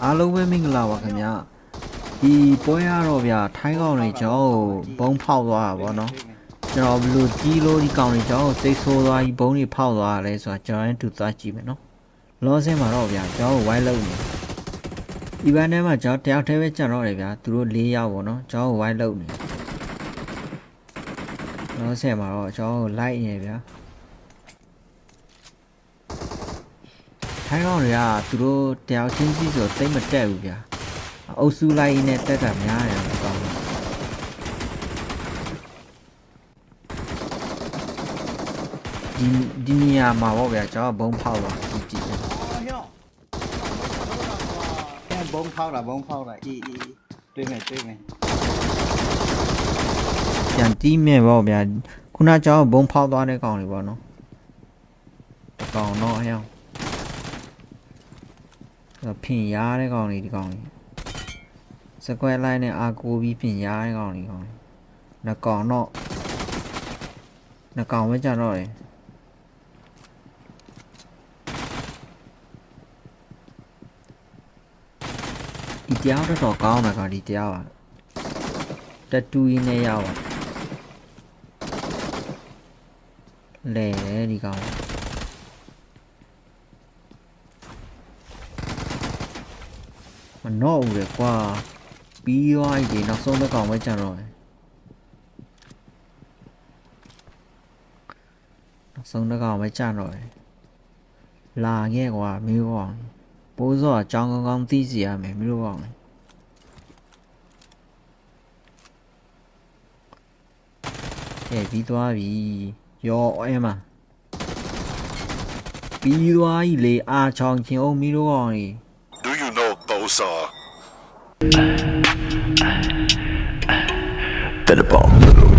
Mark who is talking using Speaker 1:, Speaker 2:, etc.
Speaker 1: အားလုံးပဲမင်္ဂလာပါခင်ဗျာဒီပွဲရတော့ဗျာထိုင်းကောင်တွေကျွန်တော်ဘုံဖောက်သွားတာဗောနော်ကျွန်တော်ဘလို့ကြီးလို့ဒီကောင်တွေကျွန်တော်စိတ်ဆိုးသွားပြီးဘုံတွေဖောက်သွားတယ်ဆိုတာကျွန်တော်လည်းတူသွားကြည့်မယ်နော်လောဆင်းမှာတော့ဗျာကျွန်တော်ဝိုင်းလုံးနေဒီဘန်းထဲမှာကျွန်တော်တယောက်တည်းပဲကြံတော့တယ်ဗျာသူတို့၄ယောက်ဗောနော်ကျွန်တော်ဝိုင်းလုံးနေလောဆင်းမှာတော့ကျွန်တော်လိုက်နေဗျာထိုင်းကောင်တွေကသူတို့တယောက်ချင်းစီဆိုတိတ်မတက်ဘူးဗျာအုပ်စုလိုက်နဲ့တက်ကများတယ်ဒီကောင်ဒီနေရာမှာပေါ့ဗျာကျွန်တော်ဘုံဖောက်တော့ကြည့်တယ်
Speaker 2: ကဲဘုံဖောက်တာတွေးမယ်
Speaker 1: ပြန်တီးမြဲပေါ့ဗျာခုနကျွန်တော်ဘုံဖောက်သွားတဲ့ကောင်တွေပေါ့နော်ဒီကောင်တော့ဟဲ့ဖင်ရတဲ့ကောင်တွေဒီကောင်တွေစကွဲလိုက်နဲ့အာကိုပြီးဖင်ရတဲ့ကောင်တွေနှကောင်တော့နှကောင်ပဲကြတော့တယ်ဒီတရားတော့ကောင်းတာကောင်ဒီတရားပါတတူရင်းနဲ့ရောက်ပါလဲဒီကောင်မတော့ဘူးလေကွာပြီးသွားပြီနောက်ဆုံးတစ်ကောင်ပဲကြံတော့တယ်နောက်ဆုံးတစ်ကောင်ပဲကြံတော့တယ်လာခဲ့ကွာမျိုးပေါ့ပိုးစောအကြောင်းကောင်းကောင်းသိစီရမယ်မျိုးပေါ့ပြီးသွားပြီရောအဲ့မှာပြီးသွားပြီလေအားချောင်းချင်းအောင်မျိုးပေါ့
Speaker 3: Do you know those are
Speaker 4: Better bomb.